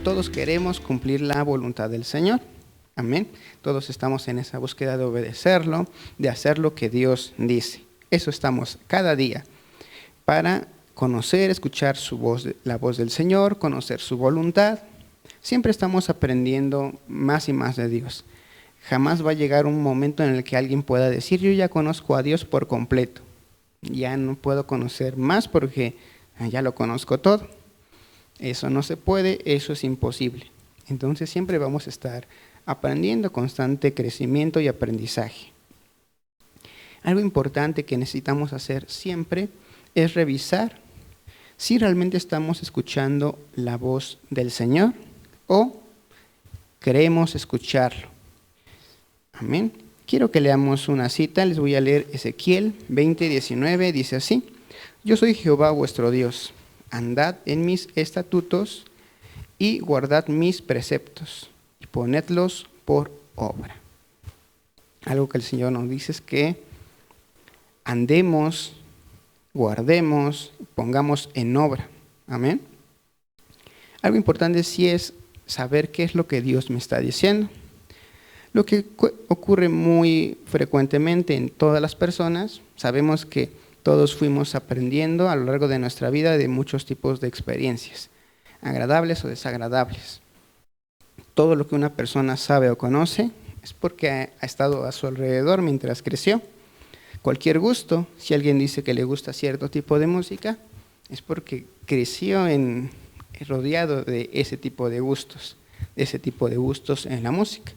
todos queremos cumplir la voluntad del Señor. Amén. Todos estamos en esa búsqueda de obedecerlo, de hacer lo que Dios dice. Eso estamos cada día para conocer, escuchar su voz, la voz del Señor, conocer su voluntad. Siempre estamos aprendiendo más y más de Dios. Jamás va a llegar un momento en el que alguien pueda decir, yo ya conozco a Dios por completo. Ya no puedo conocer más porque ya lo conozco todo. Eso no se puede, eso es imposible. Entonces siempre vamos a estar aprendiendo, constante crecimiento y aprendizaje. Algo importante que necesitamos hacer siempre es revisar si realmente estamos escuchando la voz del Señor o creemos escucharlo. Amén. Quiero que leamos una cita, les voy a leer Ezequiel 20:19, dice así: Yo soy Jehová vuestro Dios, andad en mis estatutos y guardad mis preceptos y ponedlos por obra. Algo que el Señor nos dice es que andemos, guardemos, pongamos en obra. Amén. Algo importante sí es saber qué es lo que Dios me está diciendo. Lo que ocurre muy frecuentemente en todas las personas, sabemos que todos fuimos aprendiendo a lo largo de nuestra vida de muchos tipos de experiencias, agradables o desagradables. Todo lo que una persona sabe o conoce es porque ha estado a su alrededor mientras creció. Cualquier gusto, si alguien dice que le gusta cierto tipo de música, es porque creció rodeado de ese tipo de gustos en la música.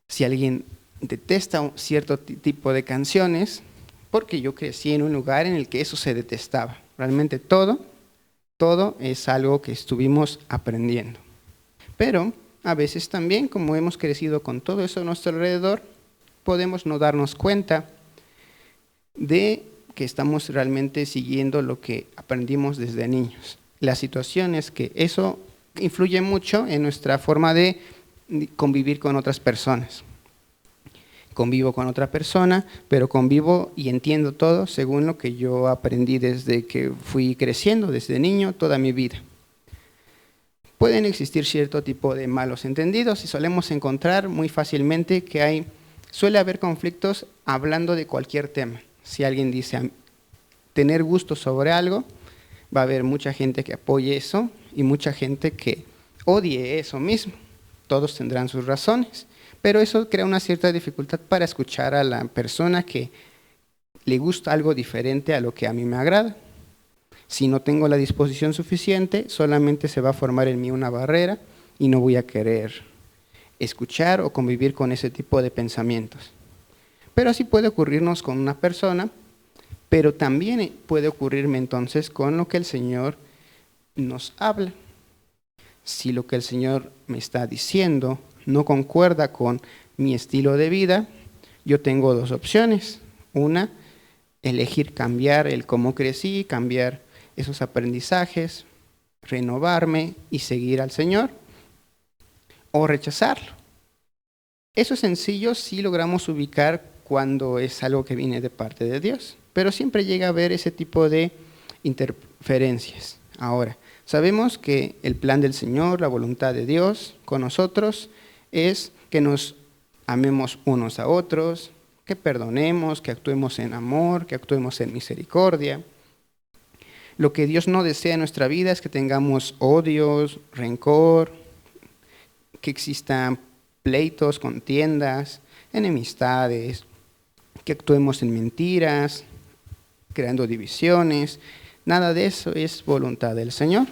Si alguien detesta cierto tipo de canciones, porque yo crecí en un lugar en el que eso se detestaba. Realmente todo es algo que estuvimos aprendiendo. Pero a veces también, como hemos crecido con todo eso a nuestro alrededor, podemos no darnos cuenta de que estamos realmente siguiendo lo que aprendimos desde niños. La situación es que eso influye mucho en nuestra forma de convivir con otras personas. Convivo con otra persona, pero convivo y entiendo todo según lo que yo aprendí desde que fui creciendo, desde niño, toda mi vida. Pueden existir cierto tipo de malos entendidos y solemos encontrar muy fácilmente que suele haber conflictos hablando de cualquier tema. Si alguien dice tener gusto sobre algo, va a haber mucha gente que apoye eso y mucha gente que odie eso mismo. Todos tendrán sus razones, pero eso crea una cierta dificultad para escuchar a la persona que le gusta algo diferente a lo que a mí me agrada. Si no tengo la disposición suficiente, solamente se va a formar en mí una barrera y no voy a querer escuchar o convivir con ese tipo de pensamientos. Pero así puede ocurrirnos con una persona, pero también puede ocurrirme entonces con lo que el Señor nos habla. Si lo que el Señor me está diciendo no concuerda con mi estilo de vida, yo tengo dos opciones. Una, elegir cambiar el cómo crecí, cambiar esos aprendizajes, renovarme y seguir al Señor, o rechazarlo. Eso es sencillo si logramos ubicar cuando es algo que viene de parte de Dios, pero siempre llega a haber ese tipo de interferencias. Ahora, sabemos que el plan del Señor, la voluntad de Dios con nosotros es que nos amemos unos a otros, que perdonemos, que actuemos en amor, que actuemos en misericordia. Lo que Dios no desea en nuestra vida es que tengamos odios, rencor, que existan pleitos, contiendas, enemistades, que actuemos en mentiras, creando divisiones. Nada de eso es voluntad del Señor.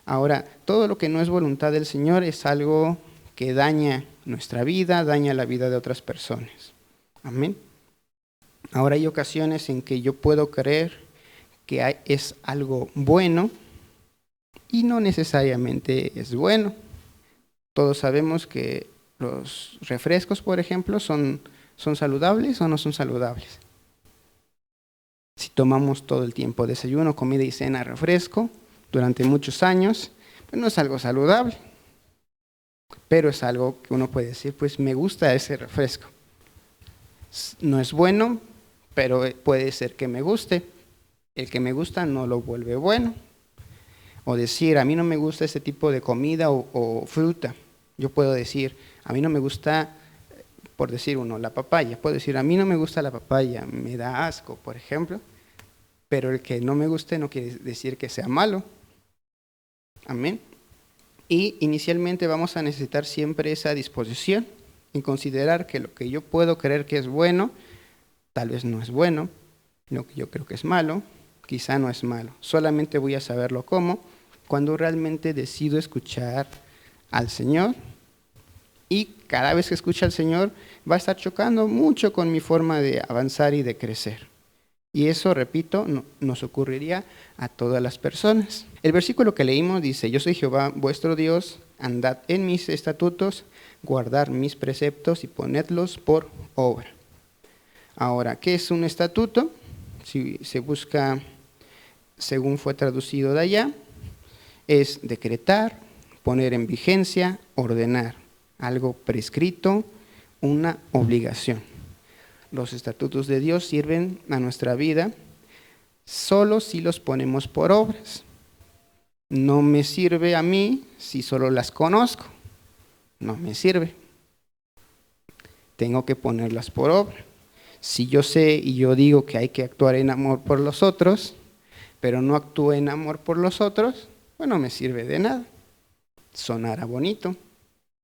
Ahora, todo lo que no es voluntad del Señor es algo que daña nuestra vida, daña la vida de otras personas. Amén. Ahora hay ocasiones en que yo puedo creer que es algo bueno y no necesariamente es bueno. Todos sabemos que los refrescos, por ejemplo, ¿son saludables o no son saludables? Si tomamos todo el tiempo desayuno, comida y cena, refresco, durante muchos años, pues no es algo saludable. Pero es algo que uno puede decir, pues me gusta ese refresco. No es bueno, pero puede ser que me guste. El que me gusta no lo vuelve bueno. O decir, a mí no me gusta este tipo de comida o fruta. Yo puedo decir, a mí no me gusta, por decir uno, la papaya. Puedo decir, a mí no me gusta la papaya, me da asco, por ejemplo. Pero el que no me guste no quiere decir que sea malo. Amén. Y inicialmente vamos a necesitar siempre esa disposición en considerar que lo que yo puedo creer que es bueno, tal vez no es bueno. Lo que yo creo que es malo, quizá no es malo. Solamente voy a saberlo cómo, cuando realmente decido escuchar al Señor. Y cada vez que escucho al Señor va a estar chocando mucho con mi forma de avanzar y de crecer. Y eso, repito, nos ocurriría a todas las personas. El versículo que leímos dice, yo soy Jehová vuestro Dios, andad en mis estatutos, guardad mis preceptos y ponedlos por obra. Ahora, ¿qué es un estatuto? Si se busca, según fue traducido de allá, es decretar, poner en vigencia, ordenar, algo prescrito, una obligación. Los estatutos de Dios sirven a nuestra vida solo si los ponemos por obras. No me sirve a mí si solo las conozco. No me sirve. Tengo que ponerlas por obra. Si yo sé y yo digo que hay que actuar en amor por los otros, pero no actúo en amor por los otros, pues no me sirve de nada. Sonará bonito,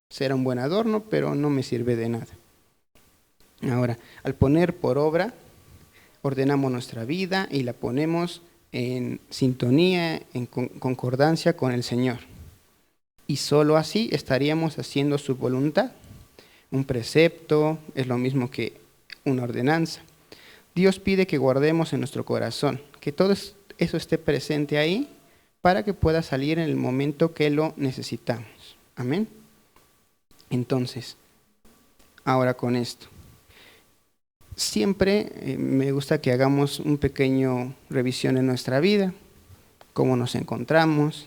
será un buen adorno, pero no me sirve de nada. Ahora, al poner por obra, ordenamos nuestra vida y la ponemos en sintonía, en concordancia con el Señor. Y solo así estaríamos haciendo su voluntad. Un precepto es lo mismo que una ordenanza. Dios pide que guardemos en nuestro corazón, que todo eso esté presente ahí para que pueda salir en el momento que lo necesitamos. Amén. Entonces, ahora con esto. Siempre me gusta que hagamos un pequeño revisión en nuestra vida, cómo nos encontramos.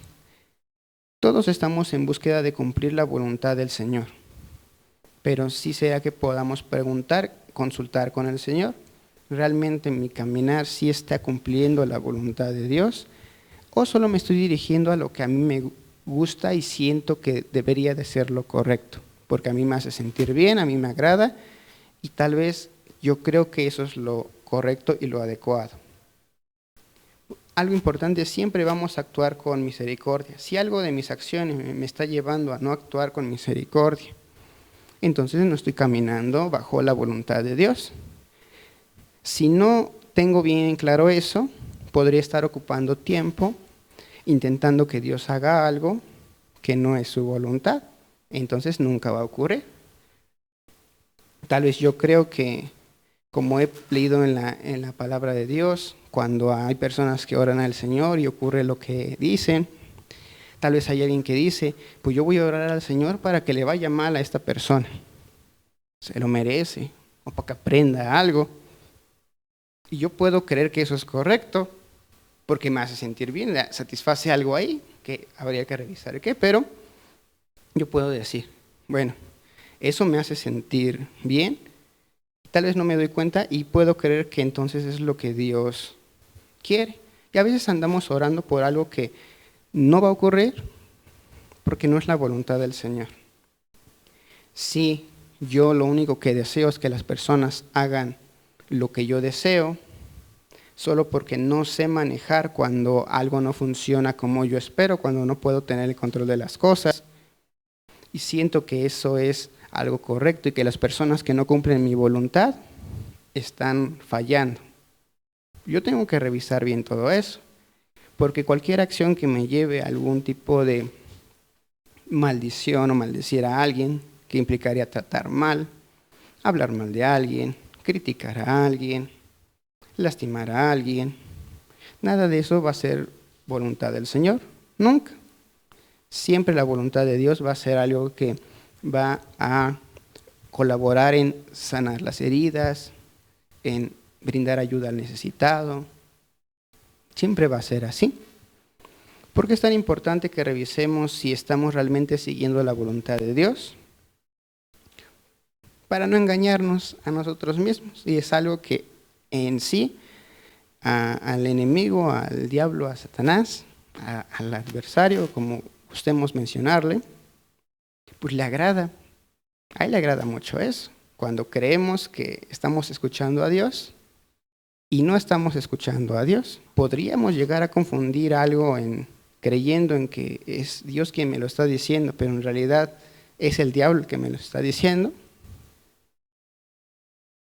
Todos estamos en búsqueda de cumplir la voluntad del Señor, pero sí sea que podamos preguntar, consultar con el Señor, ¿realmente mi caminar sí está cumpliendo la voluntad de Dios? ¿O solo me estoy dirigiendo a lo que a mí me gusta y siento que debería de ser lo correcto? Porque a mí me hace sentir bien, a mí me agrada y tal vez yo creo que eso es lo correcto y lo adecuado. Algo importante, siempre vamos a actuar con misericordia. Si algo de mis acciones me está llevando a no actuar con misericordia, entonces no estoy caminando bajo la voluntad de Dios. Si no tengo bien claro eso, podría estar ocupando tiempo intentando que Dios haga algo que no es su voluntad. Entonces nunca va a ocurrir. Tal vez yo creo que, como he leído en la palabra de Dios, cuando hay personas que oran al Señor y ocurre lo que dicen, tal vez hay alguien que dice, pues yo voy a orar al Señor para que le vaya mal a esta persona. Se lo merece, o para que aprenda algo. Y yo puedo creer que eso es correcto, porque me hace sentir bien, satisface algo ahí, que habría que revisar qué, pero yo puedo decir, bueno, eso me hace sentir bien, tal vez no me doy cuenta y puedo creer que entonces es lo que Dios quiere. Y a veces andamos orando por algo que no va a ocurrir porque no es la voluntad del Señor. Si yo lo único que deseo es que las personas hagan lo que yo deseo, solo porque no sé manejar cuando algo no funciona como yo espero, cuando no puedo tener el control de las cosas, y siento que eso es algo correcto y que las personas que no cumplen mi voluntad están fallando. Yo tengo que revisar bien todo eso, porque cualquier acción que me lleve a algún tipo de maldición o maldecir a alguien, que implicaría tratar mal, hablar mal de alguien, criticar a alguien, lastimar a alguien, nada de eso va a ser voluntad del Señor, nunca. Siempre la voluntad de Dios va a ser algo que va a colaborar en sanar las heridas, en brindar ayuda al necesitado. Siempre va a ser así. ¿Por qué es tan importante que revisemos si estamos realmente siguiendo la voluntad de Dios? Para no engañarnos a nosotros mismos. Y es algo que en sí al enemigo, al diablo, a Satanás, al adversario, como gustemos mencionarle, pues le agrada. A él le agrada mucho eso. Cuando creemos que estamos escuchando a Dios y no estamos escuchando a Dios, podríamos llegar a confundir algo creyendo en que es Dios quien me lo está diciendo, pero en realidad es el diablo el que me lo está diciendo.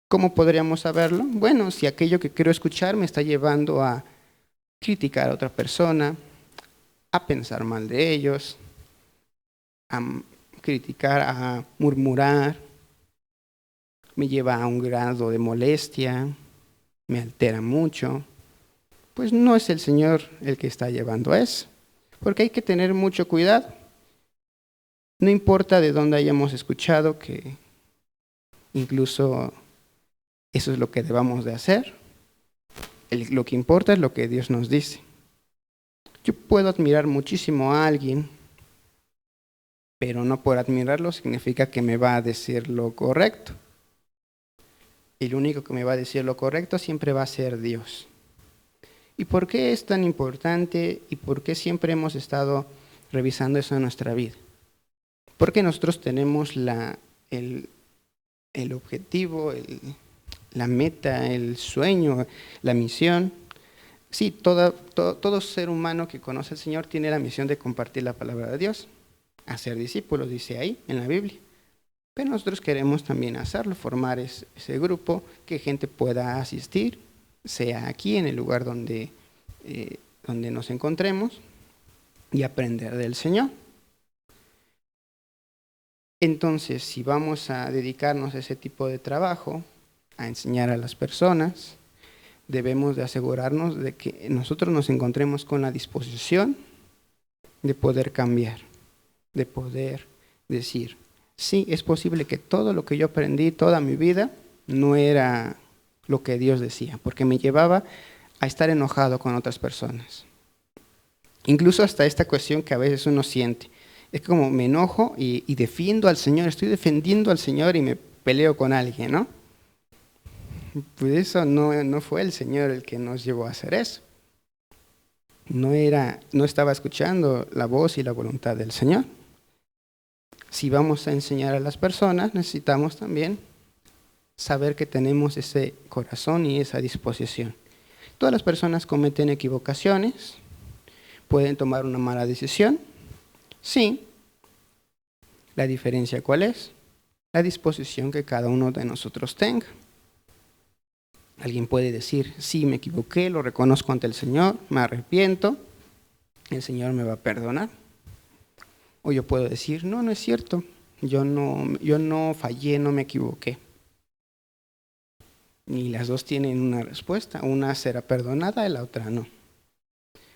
¿Cómo podríamos saberlo? Bueno, si aquello que quiero escuchar me está llevando a criticar a otra persona, a pensar mal de ellos, a criticar, a murmurar, me lleva a un grado de molestia, me altera mucho, pues no es el Señor el que está llevando a eso, porque hay que tener mucho cuidado. No importa de dónde hayamos escuchado que incluso eso es lo que debamos de hacer, lo que importa es lo que Dios nos dice. Yo puedo admirar muchísimo a alguien, pero no por admirarlo significa que me va a decir lo correcto. El único que me va a decir lo correcto siempre va a ser Dios. ¿Y por qué es tan importante y por qué siempre hemos estado revisando eso en nuestra vida? Porque nosotros tenemos el objetivo, la meta, el sueño, la misión. Sí, todo ser humano que conoce al Señor tiene la misión de compartir la palabra de Dios, hacer discípulos, dice ahí en la Biblia. Pero nosotros queremos también hacerlo, formar ese grupo, que gente pueda asistir, sea aquí en el lugar donde nos encontremos, y aprender del Señor. Entonces, si vamos a dedicarnos a ese tipo de trabajo, a enseñar a las personas, debemos de asegurarnos de que nosotros nos encontremos con la disposición de poder cambiar, de poder decir, sí, es posible que todo lo que yo aprendí toda mi vida no era lo que Dios decía, porque me llevaba a estar enojado con otras personas. Incluso hasta esta cuestión que a veces uno siente. Es como me enojo y defiendo al Señor, estoy defendiendo al Señor y me peleo con alguien, ¿no? Pues eso no fue el Señor el que nos llevó a hacer eso. No estaba escuchando la voz y la voluntad del Señor. Si vamos a enseñar a las personas, necesitamos también saber que tenemos ese corazón y esa disposición. Todas las personas cometen equivocaciones, pueden tomar una mala decisión. Sí. ¿La diferencia cuál es? La disposición que cada uno de nosotros tenga. Alguien puede decir, sí, me equivoqué, lo reconozco ante el Señor, me arrepiento, el Señor me va a perdonar. O yo puedo decir, no es cierto, yo no fallé, no me equivoqué. Y las dos tienen una respuesta, una será perdonada y la otra no.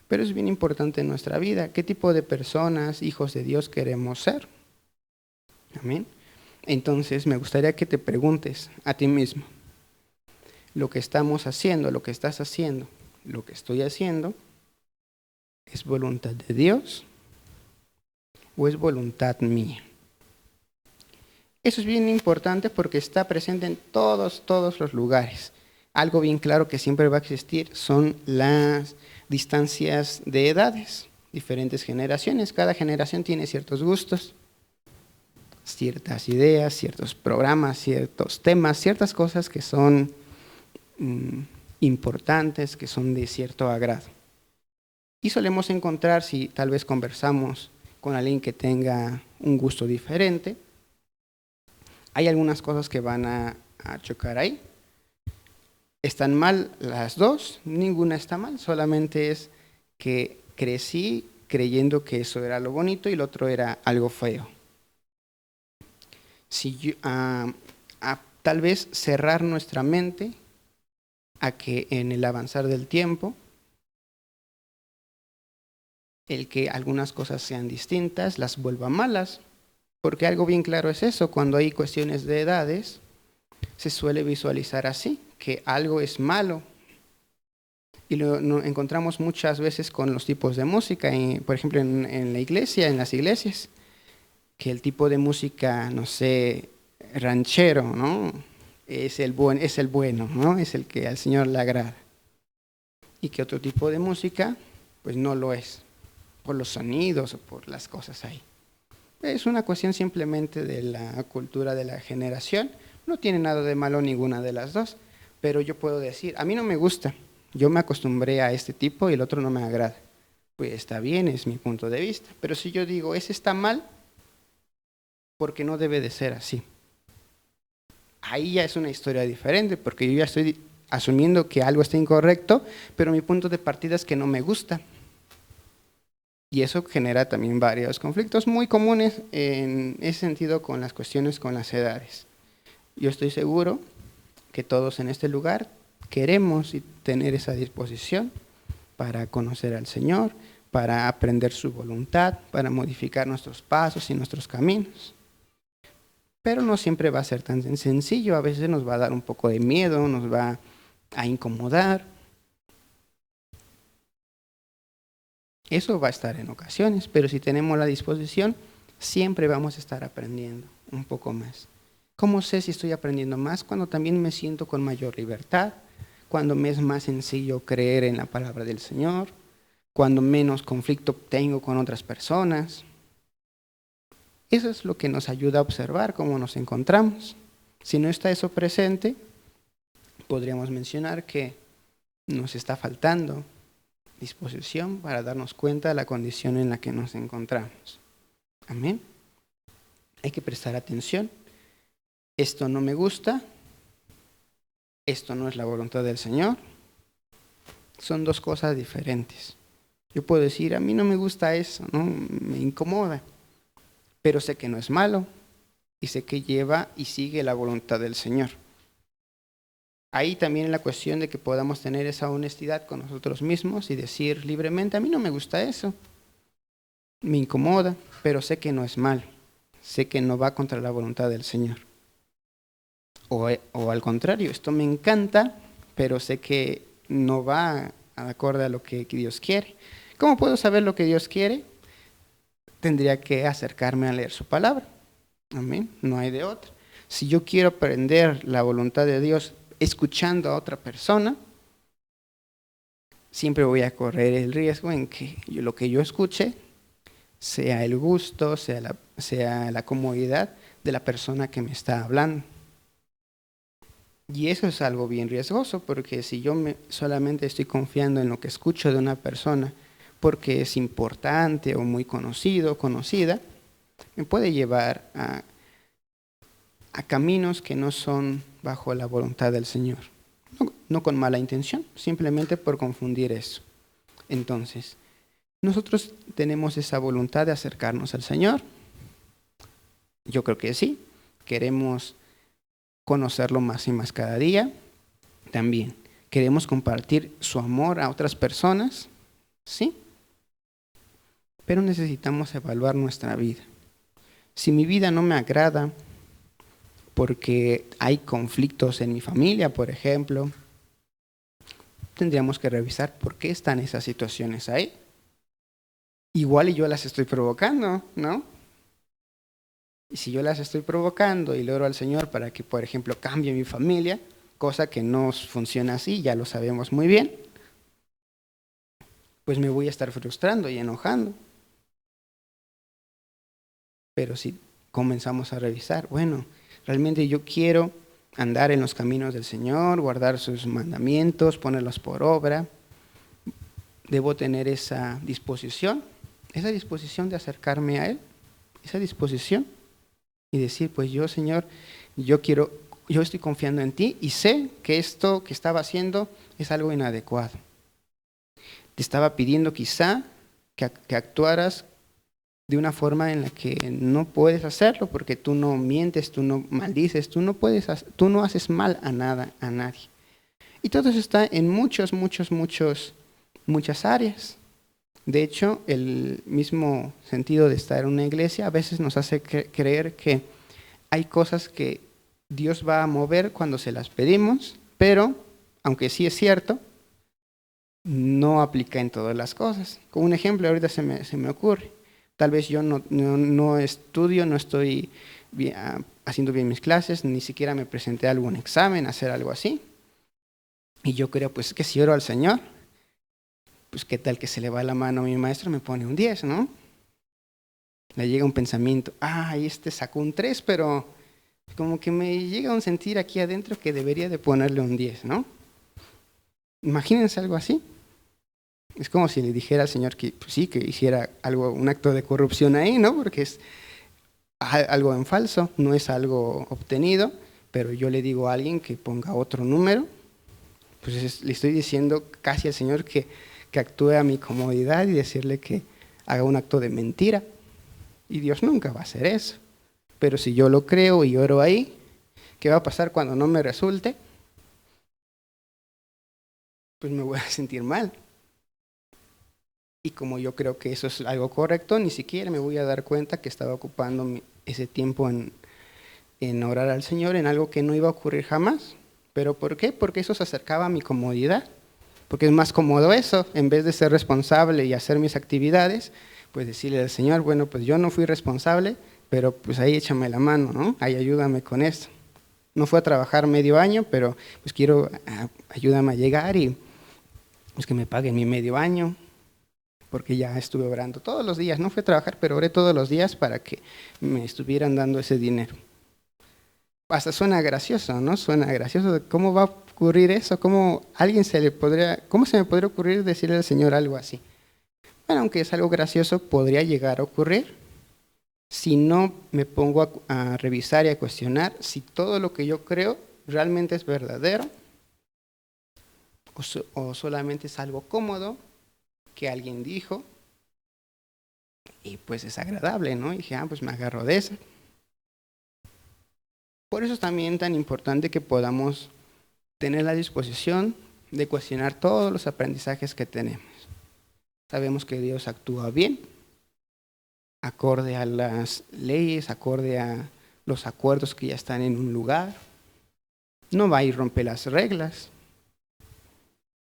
Pero es bien importante en nuestra vida, ¿qué tipo de personas, hijos de Dios queremos ser? Amén. Entonces me gustaría que te preguntes a ti mismo, lo que estamos haciendo, lo que estás haciendo, lo que estoy haciendo, ¿es voluntad de Dios o es voluntad mía? Eso es bien importante porque está presente en todos los lugares. Algo bien claro que siempre va a existir son las distancias de edades, diferentes generaciones. Cada generación tiene ciertos gustos, ciertas ideas, ciertos programas, ciertos temas, ciertas cosas que son importantes, que son de cierto agrado. Y solemos encontrar, si tal vez conversamos con alguien que tenga un gusto diferente, hay algunas cosas que van a chocar ahí. ¿Están mal las dos? Ninguna está mal, solamente es que crecí creyendo que eso era lo bonito y lo otro era algo feo. Si tal vez cerrar nuestra mente a que en el avanzar del tiempo, el que algunas cosas sean distintas las vuelva malas, porque algo bien claro es eso, cuando hay cuestiones de edades, se suele visualizar así, que algo es malo. Y lo encontramos muchas veces con los tipos de música, por ejemplo en la iglesia, en las iglesias, que el tipo de música, no sé, ranchero, ¿no? Es el bueno, ¿no? Es el que al Señor le agrada. Y que otro tipo de música, pues no lo es. por los sonidos o por las cosas ahí. Es una cuestión simplemente de la cultura de la generación. No tiene nada de malo ninguna de las dos, pero yo puedo decir, a mí no me gusta, yo me acostumbré a este tipo y el otro no me agrada. Pues está bien, es mi punto de vista. Pero si yo digo, ese está mal, porque no debe de ser así. Ahí ya es una historia diferente, porque yo ya estoy asumiendo que algo está incorrecto, pero mi punto de partida es que no me gusta. Y eso genera también varios conflictos muy comunes en ese sentido con las cuestiones con las edades. Yo estoy seguro que todos en este lugar queremos tener esa disposición para conocer al Señor, para aprender su voluntad, para modificar nuestros pasos y nuestros caminos. Pero no siempre va a ser tan sencillo, a veces nos va a dar un poco de miedo, nos va a incomodar. Eso va a estar en ocasiones, pero si tenemos la disposición, siempre vamos a estar aprendiendo un poco más. ¿Cómo sé si estoy aprendiendo más? Cuando también me siento con mayor libertad, cuando me es más sencillo creer en la palabra del Señor, cuando menos conflicto tengo con otras personas. Eso es lo que nos ayuda a observar cómo nos encontramos. Si no está eso presente, podríamos mencionar que nos está faltando disposición para darnos cuenta de la condición en la que nos encontramos. Amén. Hay que prestar atención. Esto no me gusta. Esto no es la voluntad del Señor. Son dos cosas diferentes. Yo puedo decir, a mí no me gusta eso, ¿no? Me incomoda. Pero sé que no es malo y sé que lleva y sigue la voluntad del Señor. Ahí también es la cuestión de que podamos tener esa honestidad con nosotros mismos y decir libremente, a mí no me gusta eso, me incomoda, pero sé que no es mal, sé que no va contra la voluntad del Señor. O al contrario, esto me encanta, pero sé que no va acorde a lo que Dios quiere. ¿Cómo puedo saber lo que Dios quiere? Tendría que acercarme a leer su palabra. Amén, no hay de otra. Si yo quiero aprender la voluntad de Dios escuchando a otra persona, siempre voy a correr el riesgo en que lo que yo escuche sea el gusto, sea la comodidad de la persona que me está hablando. Y eso es algo bien riesgoso, porque si yo solamente estoy confiando en lo que escucho de una persona porque es importante o muy conocido o conocida, me puede llevar a caminos que no son bajo la voluntad del Señor. No con mala intención, simplemente por confundir eso. Entonces, nosotros tenemos esa voluntad de acercarnos al Señor. Yo creo que sí. Queremos conocerlo más y más cada día. También queremos compartir su amor a otras personas. Sí. Pero necesitamos evaluar nuestra vida. Si mi vida no me agrada, porque hay conflictos en mi familia, por ejemplo, tendríamos que revisar por qué están esas situaciones ahí. Igual y yo las estoy provocando, ¿no? Y si yo las estoy provocando y le oro al Señor para que, por ejemplo, cambie mi familia, cosa que no funciona así, ya lo sabemos muy bien, pues me voy a estar frustrando y enojando. Pero si comenzamos a revisar, bueno, realmente yo quiero andar en los caminos del Señor, guardar sus mandamientos, ponerlos por obra. Debo tener esa disposición de acercarme a Él, esa disposición y decir, pues yo, Señor, yo estoy confiando en ti y sé que esto que estaba haciendo es algo inadecuado. Te estaba pidiendo quizá que actuaras de una forma en la que no puedes hacerlo, porque tú no mientes, tú no maldices, tú no haces mal a nada, a nadie. Y todo eso está en muchas áreas. De hecho, el mismo sentido de estar en una iglesia a veces nos hace creer que hay cosas que Dios va a mover cuando se las pedimos, pero, aunque sí es cierto, no aplica en todas las cosas. Como un ejemplo, ahorita se me ocurre. Tal vez yo no estudio, no estoy haciendo bien mis clases, ni siquiera me presenté a algún examen, hacer algo así. Y yo creo pues que si oro al Señor, pues qué tal que se le va la mano a mi maestro, me pone un 10, ¿no? Le llega un pensamiento, este sacó un 3, pero como que me llega un sentir aquí adentro que debería de ponerle un 10, ¿no? Imagínense algo así. Es como si le dijera al Señor que pues sí, que hiciera algo, un acto de corrupción ahí, ¿no? Porque es algo en falso, no es algo obtenido, pero yo le digo a alguien que ponga otro número, pues le estoy diciendo casi al Señor que actúe a mi comodidad y decirle que haga un acto de mentira. Y Dios nunca va a hacer eso. Pero si yo lo creo y oro ahí, ¿qué va a pasar cuando no me resulte? Pues me voy a sentir mal. Y como yo creo que eso es algo correcto, ni siquiera me voy a dar cuenta que estaba ocupando ese tiempo en orar al Señor en algo que no iba a ocurrir jamás. ¿Pero por qué? Porque eso se acercaba a mi comodidad. Porque es más cómodo eso, en vez de ser responsable y hacer mis actividades, pues decirle al Señor, bueno, pues yo no fui responsable, pero pues ahí échame la mano, ¿no? Ahí ayúdame con esto. No fui a trabajar medio año, pero pues quiero, ayúdame a llegar y pues que me paguen mi medio año, porque ya estuve orando todos los días. No fui a trabajar, pero oré todos los días para que me estuvieran dando ese dinero. Hasta suena gracioso, ¿no? Suena gracioso. ¿Cómo va a ocurrir eso? ¿Cómo se me podría ocurrir decirle al Señor algo así? Bueno, aunque es algo gracioso, podría llegar a ocurrir si no me pongo a revisar y a cuestionar si todo lo que yo creo realmente es verdadero o solamente es algo cómodo que alguien dijo y pues es agradable, ¿no? Y dije, pues me agarro de eso. Por eso es también tan importante que podamos tener la disposición de cuestionar todos los aprendizajes que tenemos. Sabemos que Dios actúa bien, acorde a las leyes, acorde a los acuerdos que ya están en un lugar. No va a ir a romper las reglas,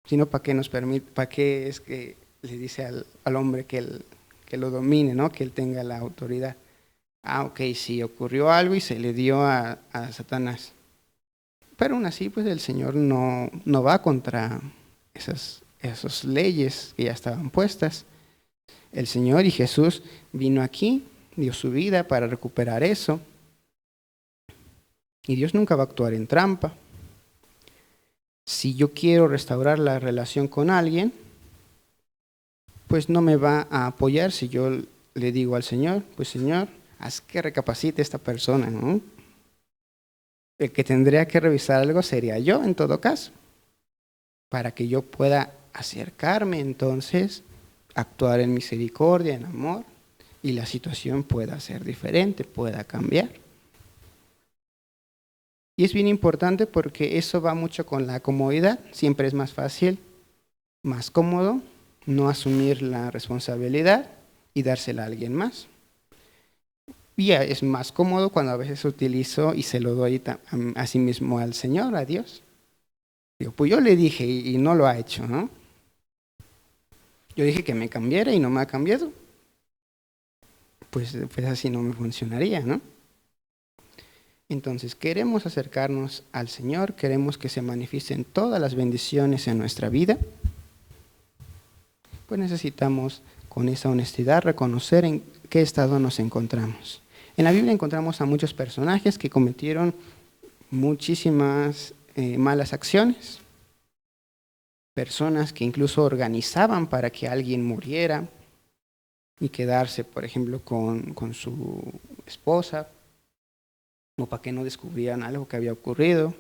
sino para qué es que le dice al hombre que lo domine, ¿no? Que él tenga la autoridad. Ok, sí, ocurrió algo y se le dio a Satanás. Pero aún así, pues el Señor no va contra esas leyes que ya estaban puestas. El Señor y Jesús vino aquí, dio su vida para recuperar eso. Y Dios nunca va a actuar en trampa. Si yo quiero restaurar la relación con alguien, pues no me va a apoyar si yo le digo al Señor, pues Señor, haz que recapacite esta persona, ¿no? El que tendría que revisar algo sería yo, en todo caso, para que yo pueda acercarme entonces, actuar en misericordia, en amor, y la situación pueda ser diferente, pueda cambiar. Y es bien importante porque eso va mucho con la comodidad. Siempre es más fácil, más cómodo, no asumir la responsabilidad y dársela a alguien más. Y es más cómodo cuando a veces utilizo y se lo doy a sí mismo al Señor, a Dios. Digo, pues yo le dije y no lo ha hecho, ¿no? Yo dije que me cambiara y no me ha cambiado. Pues así no me funcionaría, ¿no? Entonces, queremos acercarnos al Señor, queremos que se manifiesten todas las bendiciones en nuestra vida. Pues necesitamos con esa honestidad reconocer en qué estado nos encontramos. En la Biblia encontramos a muchos personajes que cometieron muchísimas malas acciones. Personas que incluso organizaban para que alguien muriera y quedarse, por ejemplo, con su esposa, o para que no descubrieran algo que había ocurrido.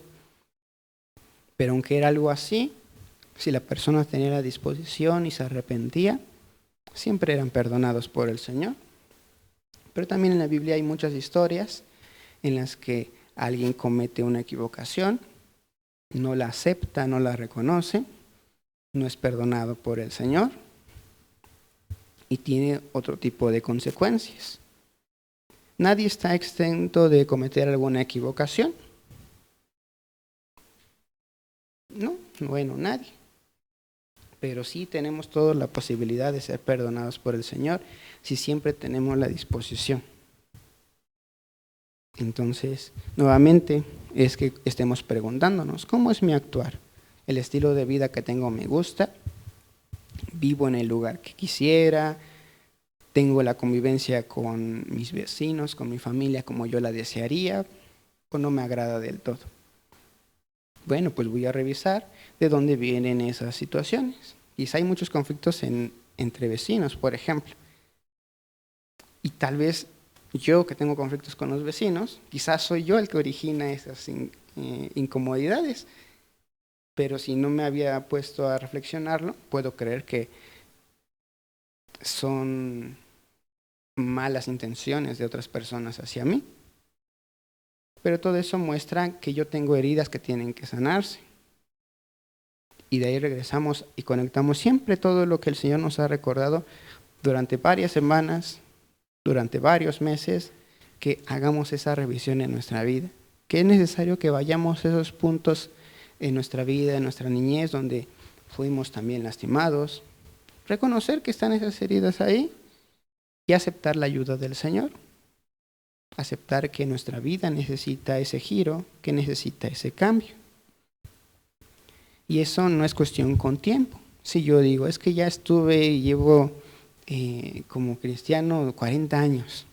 Pero aunque era algo así, si la persona tenía la disposición y se arrepentía, siempre eran perdonados por el Señor. Pero también en la Biblia hay muchas historias en las que alguien comete una equivocación, no la acepta, no la reconoce, no es perdonado por el Señor y tiene otro tipo de consecuencias. Nadie está exento de cometer alguna equivocación. No, bueno, nadie. Pero sí tenemos toda la posibilidad de ser perdonados por el Señor si siempre tenemos la disposición. Entonces, nuevamente, es que estemos preguntándonos, ¿cómo es mi actuar? ¿El estilo de vida que tengo me gusta? vivo en el lugar que quisiera, tengo la convivencia con mis vecinos, con mi familia como yo la desearía, o no me agrada del todo. Bueno, pues voy a revisar de dónde vienen esas situaciones. Quizá hay muchos conflictos entre vecinos, por ejemplo. Y tal vez yo que tengo conflictos con los vecinos, quizás soy yo el que origina esas incomodidades. Pero si no me había puesto a reflexionarlo, puedo creer que son malas intenciones de otras personas hacia mí. Pero todo eso muestra que yo tengo heridas que tienen que sanarse. Y de ahí regresamos y conectamos siempre todo lo que el Señor nos ha recordado durante varias semanas, durante varios meses, que hagamos esa revisión en nuestra vida. Que es necesario que vayamos a esos puntos en nuestra vida, en nuestra niñez, donde fuimos también lastimados. Reconocer que están esas heridas ahí y aceptar la ayuda del Señor. Aceptar que nuestra vida necesita ese giro, que necesita ese cambio. Y eso no es cuestión con tiempo. Si yo digo, es que ya estuve y llevo como cristiano 40 años.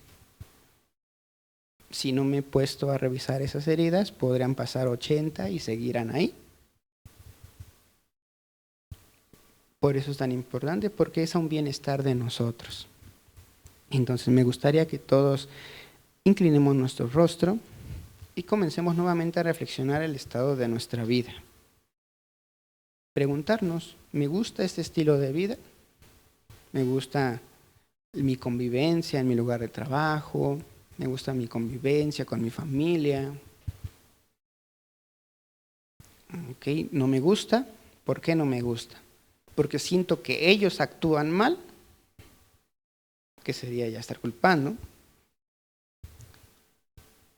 Si no me he puesto a revisar esas heridas, podrían pasar 80 y seguirán ahí. Por eso es tan importante, porque es un bienestar de nosotros. Entonces me gustaría que todos inclinemos nuestro rostro y comencemos nuevamente a reflexionar el estado de nuestra vida. Preguntarnos, ¿me gusta este estilo de vida? ¿Me gusta mi convivencia en mi lugar de trabajo? ¿Me gusta mi convivencia con mi familia? ¿Ok? ¿No me gusta? ¿Por qué no me gusta? Porque siento que ellos actúan mal, que sería ya estar culpando.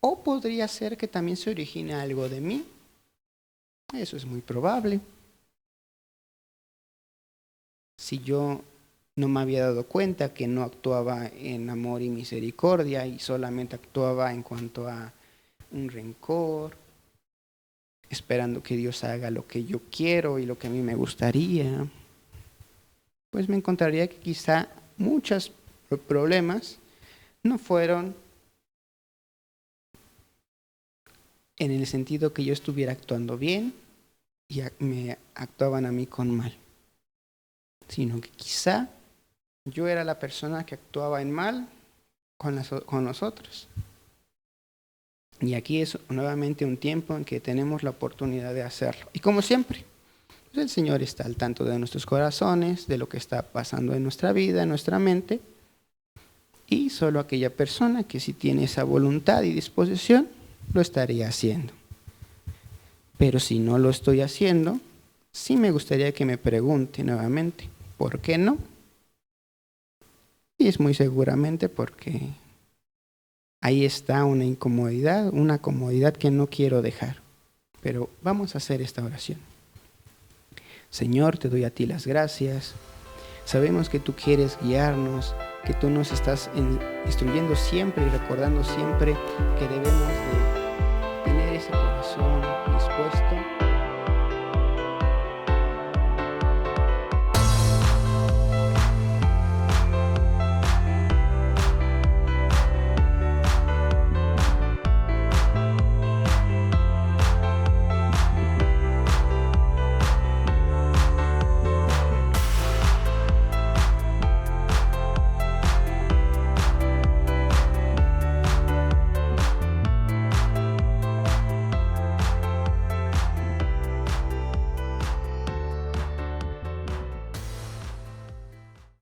O podría ser que también se origine algo de mí. Eso es muy probable. Si yo no me había dado cuenta que no actuaba en amor y misericordia y solamente actuaba en cuanto a un rencor, esperando que Dios haga lo que yo quiero y lo que a mí me gustaría, pues me encontraría que quizá muchos problemas no fueron en el sentido que yo estuviera actuando bien y me actuaban a mí con mal, sino que quizá yo era la persona que actuaba en mal con los otros. Y aquí es nuevamente un tiempo en que tenemos la oportunidad de hacerlo. Y como siempre, pues el Señor está al tanto de nuestros corazones, de lo que está pasando en nuestra vida, en nuestra mente. Y solo aquella persona que sí tiene esa voluntad y disposición, lo estaría haciendo. Pero si no lo estoy haciendo, sí me gustaría que me pregunte nuevamente, ¿por qué no? Y es muy seguramente porque ahí está una incomodidad, una comodidad que no quiero dejar. Pero vamos a hacer esta oración. Señor, te doy a ti las gracias. Sabemos que tú quieres guiarnos, que tú nos estás instruyendo siempre y recordando siempre que debemos de